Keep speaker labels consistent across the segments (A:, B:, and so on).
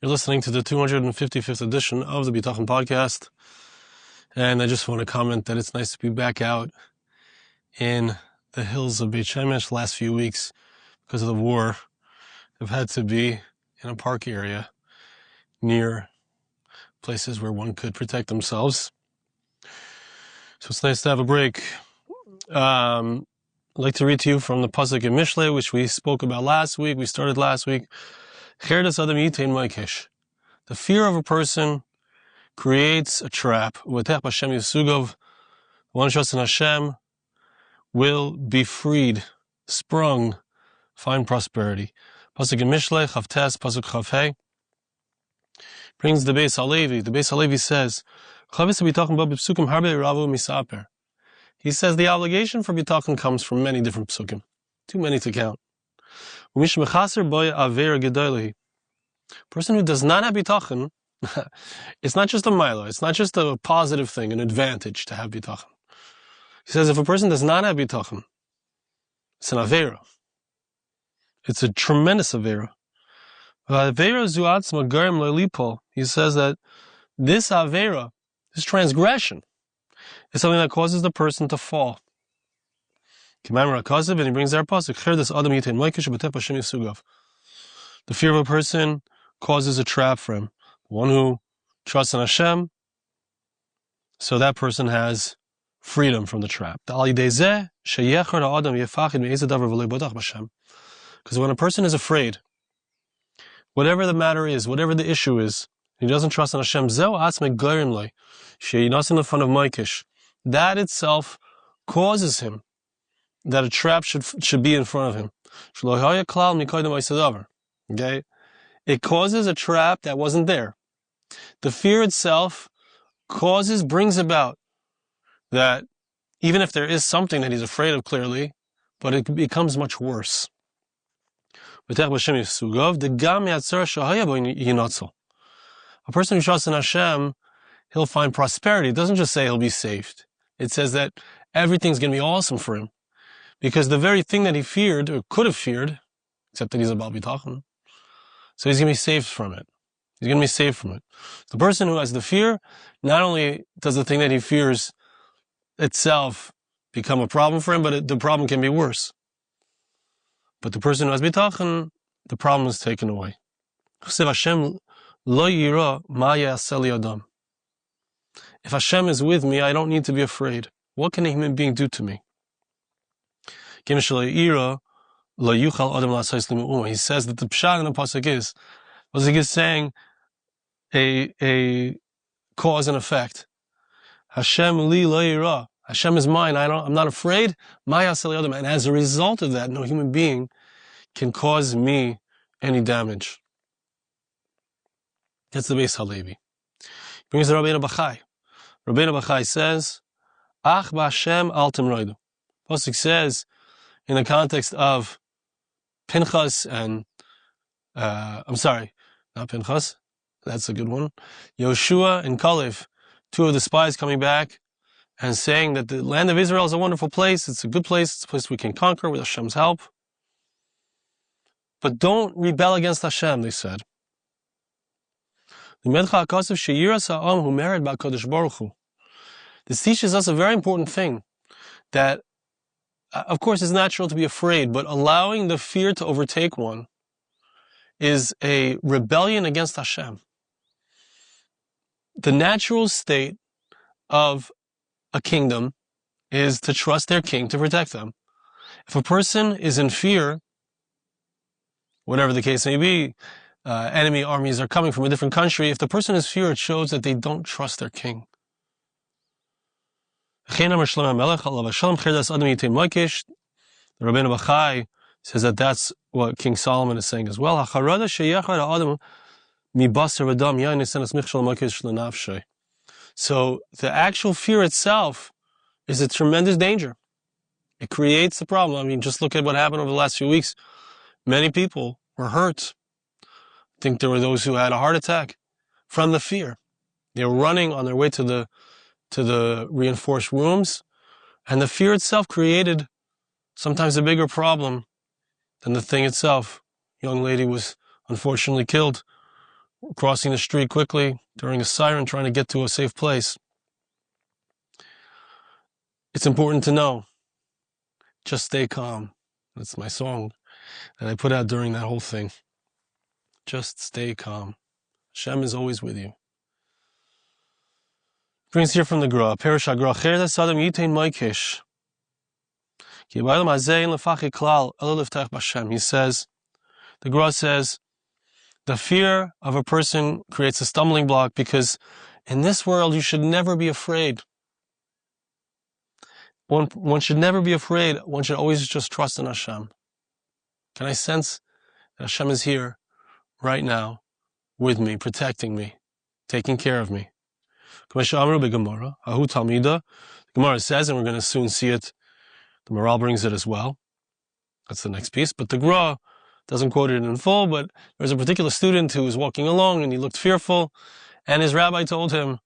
A: You're listening to the 255th edition of the Bitachon podcast, and I just want to comment that it's nice to be back out in the hills of Beit Shemesh the last few weeks because of the war. I've had to be in a park area near places where one could protect themselves. So it's nice to have a break. I'd like to read to you from the passuk in Mishlei, which we spoke about last week. We started last week. The fear of a person creates a trap. One trust in Hashem will be freed, sprung, find prosperity. Passuk in Mishlei, Chavtes, Passuk Chavhei, brings the Beis Halevi. The Beis Halevi says, he says the obligation for Bitachon comes from many different psukim. Too many to count. A person who does not have Bitachon, it's not just a mila, it's not just a positive thing, an advantage to have Bitachon. He says if a person does not have Bitachon, it's an avera. It's a tremendous avera. He says that this avera, this transgression, is something that causes the person to fall. And he brings their passuk. The fear of a person causes a trap for him. One who trusts in Hashem, so that person has freedom from the trap. Because when a person is afraid, whatever the matter is, whatever the issue is, he doesn't trust in Hashem, that itself causes him that a trap should be in front of him. Okay? It causes a trap that wasn't there. The fear itself brings about that even if there is something that he's afraid of clearly, but it becomes much worse. A person who trusts in Hashem, he'll find prosperity. It doesn't just say he'll be saved. It says that everything's going to be awesome for him. Because the very thing that he feared, or could have feared, except that he's a Baal Bitachon, so he's going to be saved from it. He's going to be saved from it. The person who has the fear, not only does the thing that he fears itself become a problem for him, but the problem can be worse. But the person who has Bitachon, the problem is taken away. If Hashem is with me, I don't need to be afraid. What can a human being do to me? He says that the pshat in the passuk is saying a cause and effect. Hashem li lo yira. Hashem is mine. I'm not afraid. And as a result of that, no human being can cause me any damage. That's the Beis Halevi. Brings the Rabbeinu Bachai. Rabbeinu Bachai says, Ach b'Hashem al timroidu. Pasuk says, in the context of Pinchas and, not Pinchas, that's a good one, Yoshua and Kalev, two of the spies coming back and saying that the land of Israel is a wonderful place, it's a good place, it's a place we can conquer with Hashem's help. But don't rebel against Hashem, they said. This teaches us a very important thing, that of course it's natural to be afraid, but allowing the fear to overtake one is a rebellion against Hashem. The natural state of a kingdom is to trust their king to protect them. If a person is in fear, whatever the case may be, enemy armies are coming from a different country, if the person is fear, it shows that they don't trust their king. The Rabbeinu Bachai says that that's what King Solomon is saying as well. So the actual fear itself is a tremendous danger. It creates the problem. I mean, just look at what happened over the last few weeks. Many people were hurt. I think there were those who had a heart attack from the fear. They were running on their way to the reinforced rooms, and the fear itself created sometimes a bigger problem than the thing itself. A young lady was unfortunately killed crossing the street quickly during a siren, trying to get to a safe place. It's important to know, just stay calm. That's my song that I put out during that whole thing. Just stay calm. Hashem is always with you. Brings here from the Gra, Perish HaGra, Cher Sadam Yitain Maikish. He says, the Gra says, the fear of a person creates a stumbling block because in this world you should never be afraid. One should never be afraid. One should always just trust in Hashem. Can I sense that Hashem is here right now with me, protecting me, taking care of me? The Gemara says, and we're going to soon see it, the Maral brings it as well. That's the next piece. But the Gra doesn't quote it in full, but there was a particular student who was walking along and he looked fearful, and his rabbi told him,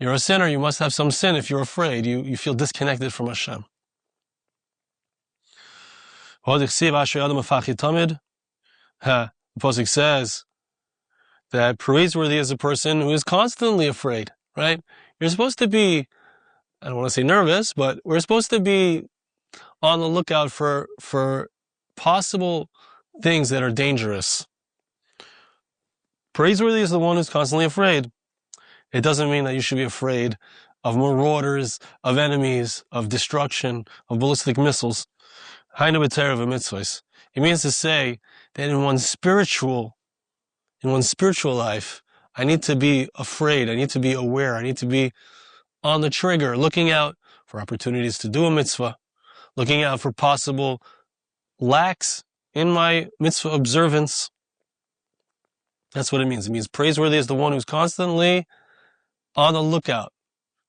A: you're a sinner, you must have some sin if you're afraid, you feel disconnected from Hashem. The passuk says that praiseworthy is a person who is constantly afraid, right? You're supposed to be, I don't want to say nervous, but we're supposed to be on the lookout for possible things that are dangerous. Praiseworthy is the one who's constantly afraid. It doesn't mean that you should be afraid of marauders, of enemies, of destruction, of ballistic missiles. It means to say that in one's spiritual life, I need to be afraid, I need to be aware, I need to be on the trigger, looking out for opportunities to do a mitzvah, looking out for possible lacks in my mitzvah observance. That's what it means. It means praiseworthy is the one who's constantly on the lookout,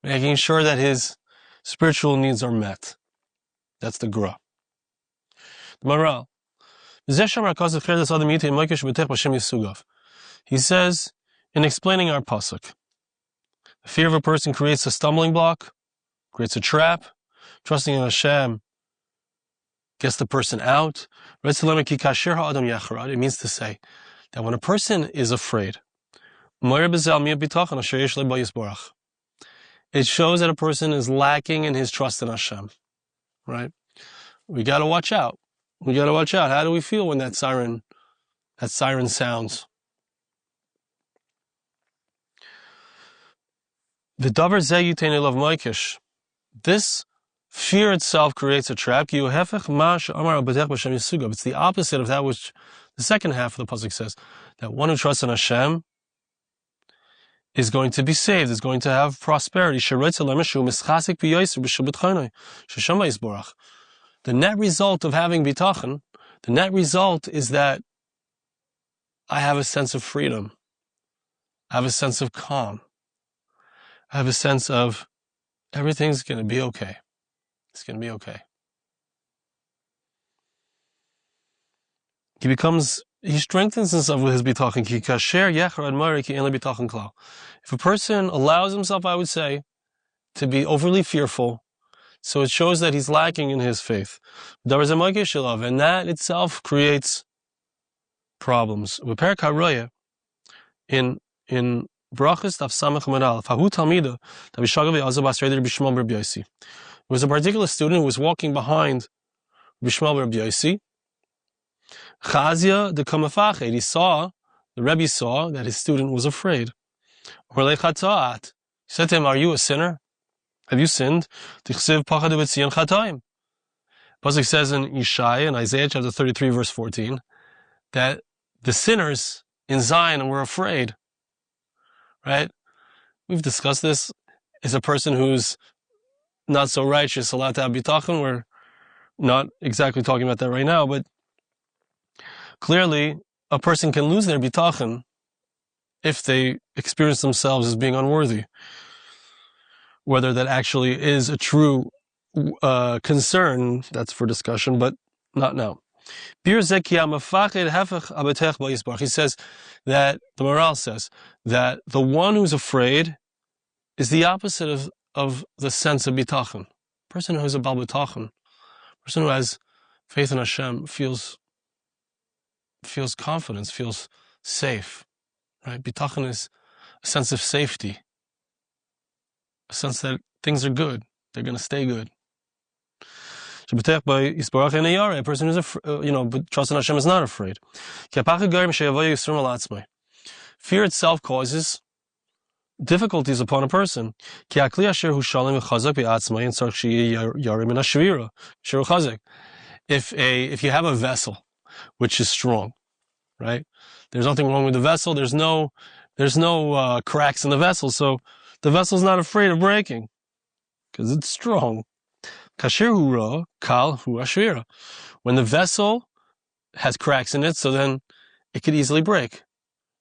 A: making sure that his spiritual needs are met. That's the Gra. The Maral. He says, in explaining our passuk, the fear of a person creates a stumbling block, creates a trap. Trusting in Hashem gets the person out. It means to say that when a person is afraid, it shows that a person is lacking in his trust in Hashem, right? We got to watch out. We got to watch out. How do we feel when that siren sounds? This fear itself creates a trap. It's the opposite of that which the second half of the pasuk says, that one who trusts in Hashem is going to be saved, is going to have prosperity. The net result of having Bitachon, the net result is that I have a sense of freedom. I have a sense of calm. I have a sense of everything's going to be okay. It's going to be okay. He strengthens himself with his bitachon. If a person allows himself, I would say, to be overly fearful, so it shows that he's lacking in his faith. And that itself creates problems. In Brachas Daf Samach Manal, Fahu Talmida, there was a particular student who was walking behind Bishmal Rabbi Yossi. Chazia de Kamafached, the Rebbe saw that his student was afraid. He said to him, are you a sinner? Have you sinned? Pasuk says in Yeshaya, in Isaiah chapter 33, verse 14, that the sinners in Zion were afraid. Right? We've discussed this. Is a person who's not so righteous allowed to have bitachon? We're not exactly talking about that right now, but clearly a person can lose their bitachon if they experience themselves as being unworthy. Whether that actually is a true concern, that's for discussion, but not now. He says that, the Maral says, that the one who's afraid is the opposite of the sense of bitachon. Person who has a bal bitachon, person who has faith in Hashem, feels confidence, feels safe. right? Bitachon is a sense of safety, a sense that things are good, they're going to stay good. A person who's but trust in Hashem is not afraid. Fear itself causes difficulties upon a person. If you have a vessel which is strong, right? There's nothing wrong with the vessel. There's no cracks in the vessel, so the vessel's not afraid of breaking because it's strong. When the vessel has cracks in it, so then it could easily break,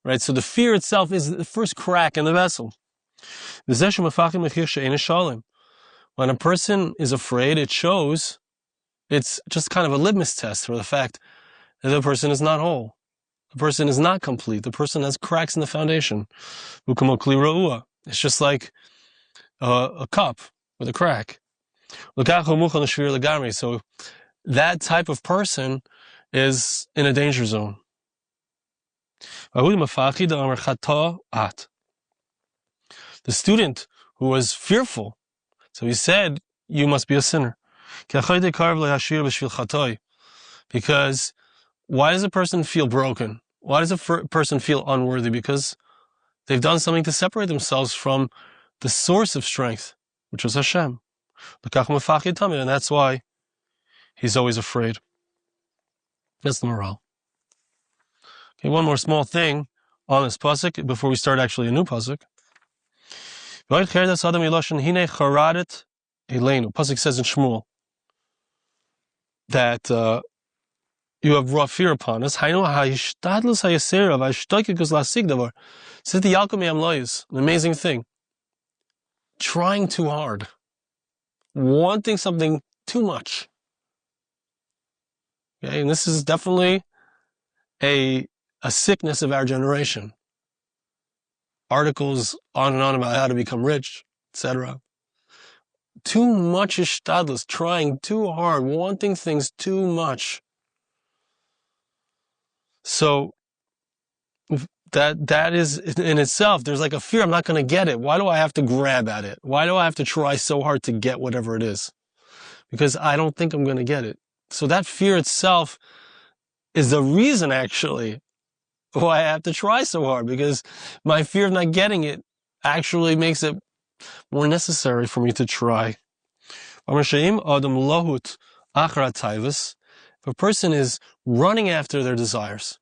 A: right? So the fear itself is the first crack in the vessel. When a person is afraid, it shows, it's just kind of a litmus test for the fact that the person is not whole. The person is not complete. The person has cracks in the foundation. It's just like a cup with a crack. So that type of person is in a danger zone. The student who was fearful, so he said, you must be a sinner. Because why does a person feel broken? Why does a person feel unworthy? Because they've done something to separate themselves from the source of strength, which was Hashem. And that's why he's always afraid. That's the morale. Okay, one more small thing on this passuk before we start actually a new passuk. Pasuk says in Shmuel that you have brought fear upon us. Says the Yalkut, an amazing thing. Trying too hard. Wanting something too much. Okay, and this is definitely a sickness of our generation. Articles on and on about how to become rich, etc. Too much ishtadlus, trying too hard, wanting things too much. So that is in itself, there's like a fear, I'm not going to get it. Why do I have to grab at it? Why do I have to try so hard to get whatever it is? Because I don't think I'm going to get it. So that fear itself is the reason, actually, why I have to try so hard, because my fear of not getting it actually makes it more necessary for me to try. If a person is running after their desires,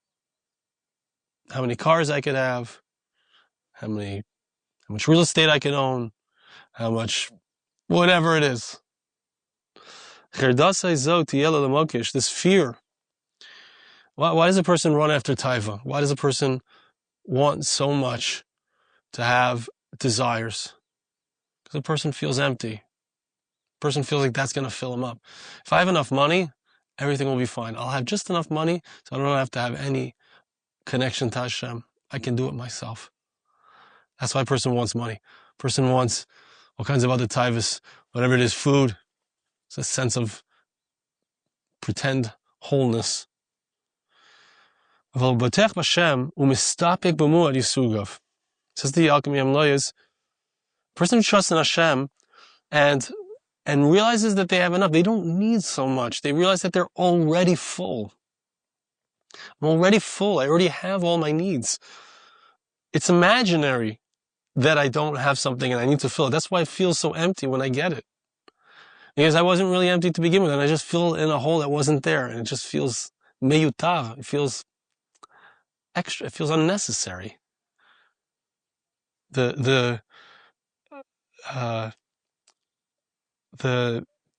A: how many cars I could have, how much real estate I could own, how much, whatever it is. This fear. Why does a person run after taiva? Why does a person want so much to have desires? Because a person feels empty. A person feels like that's going to fill him up. If I have enough money, everything will be fine. I'll have just enough money so I don't have to have any connection to Hashem. I can do it myself. That's why a person wants money. A person wants all kinds of other taivas, whatever it is, food. It's a sense of pretend wholeness. Says the Yalkut, a person who trusts in Hashem and realizes that they have enough. They don't need so much. They realize that they're already full. I'm already full. I already have all my needs. It's imaginary that I don't have something and I need to fill it. That's why it feels so empty when I get it. Because I wasn't really empty to begin with, and I just fill in a hole that wasn't there, and it just feels meyutar. It feels extra. It feels unnecessary. The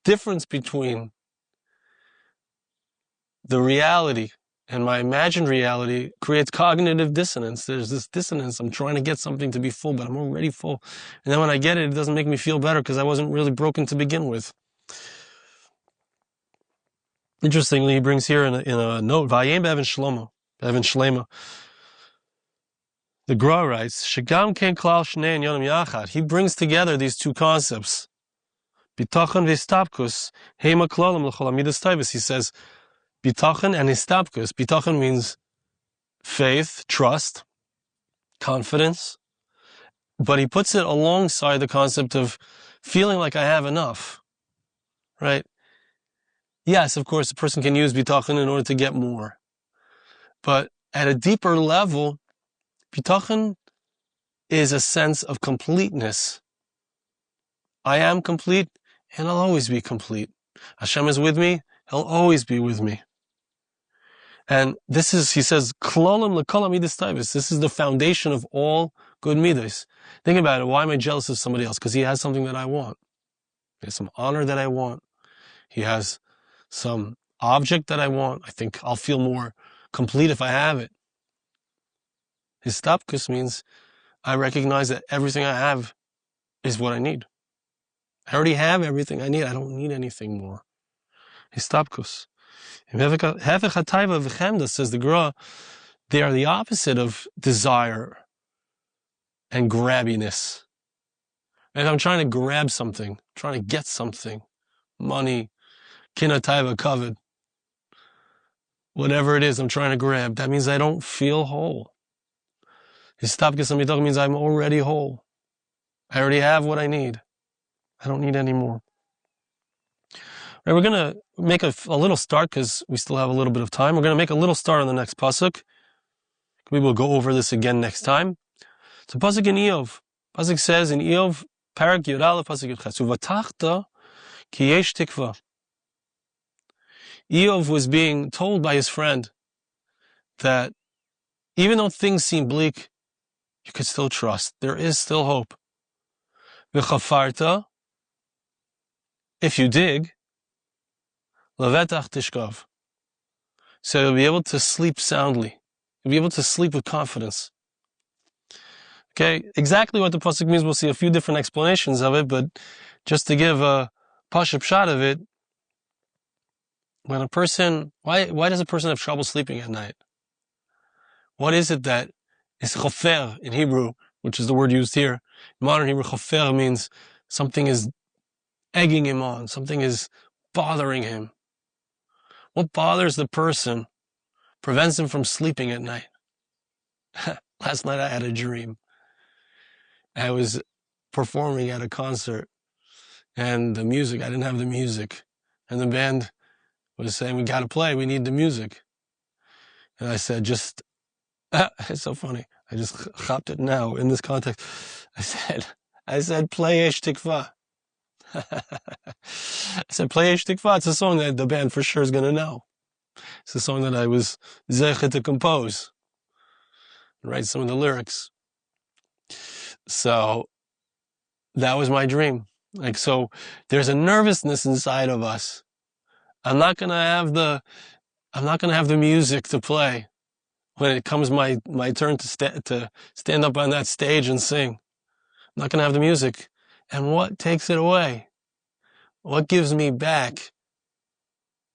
A: difference between the reality and my imagined reality creates cognitive dissonance. There's this dissonance. I'm trying to get something to be full, but I'm already full. And then when I get it, it doesn't make me feel better because I wasn't really broken to begin with. Interestingly, he brings here in a note, Vayem be'evan shlema. The Gra writes, Shegam ken klal shnei yonim yachad. He brings together these two concepts. Bitachon v'istapkus, heima klalim l'chol amidas taivus. He says, Bitachon and istapkus. Bitachon means faith, trust, confidence, but he puts it alongside the concept of feeling like I have enough, right? Yes, of course, a person can use bitachon in order to get more. But at a deeper level, bitachon is a sense of completeness. I am complete, and I'll always be complete. Hashem is with me, He'll always be with me. And this is, he says, klolim l'kol midas taivos. This is the foundation of all good midas. Think about it. Why am I jealous of somebody else? Because he has something that I want. He has some honor that I want. He has some object that I want. I think I'll feel more complete if I have it. Histapkus means I recognize that everything I have is what I need. I already have everything I need. I don't need anything more. Histapkus. Says the Gra, they are the opposite of desire and grabbiness. And if I'm trying to grab something, trying to get something, money, kinataiva, covet, whatever it is I'm trying to grab, that means I don't feel whole. Histapkus amidach means I'm already whole. I already have what I need. I don't need any more. Right, we're going to make a little start because we still have a little bit of time. We're going to make a little start on the next passuk. We will go over this again next time. It's a passuk in Eov. Passuk says in Eov, perek Yud Aleph, passuk Yud Ches, uvatachta ki yesh tikva. Eov was being told by his friend that even though things seem bleak, you could still trust. There is still hope. V'chafarta, if you dig, levetach tishkav. So you'll be able to sleep soundly. You'll be able to sleep with confidence. Okay, exactly what the pasuk means, we'll see a few different explanations of it, but just to give a pashut shot of it, when a person, why does a person have trouble sleeping at night? What is it that is chofer in Hebrew, which is the word used here? In modern Hebrew, chofer means something is egging him on, something is bothering him. What bothers the person prevents him from sleeping at night? Last night I had a dream. I was performing at a concert, and the music, I didn't have the music, and the band was saying, we got to play, we need the music. And I said, it's so funny, I just chopped it now in this context. I said, play Eish Tikva. I said, play Eish Tikva. It's a song that the band for sure is going to know. It's a song that I was zeichet to compose and write some of the lyrics. So that was my dream. Like, so there's a nervousness inside of us. I'm not going to have the music to play when it comes my turn to stand up on that stage and sing. I'm not going to have the music. And what takes it away? What gives me back?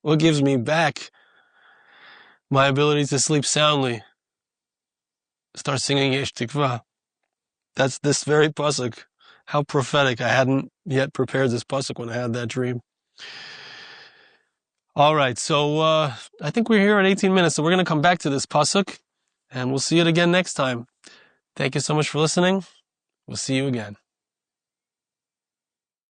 A: What gives me back my ability to sleep soundly? Start singing Yesh Tikva. That's this very passuk. How prophetic. I hadn't yet prepared this passuk when I had that dream. All right, so I think we're here at 18 minutes, so we're going to come back to this passuk, and we'll see it again next time. Thank you so much for listening. We'll see you again.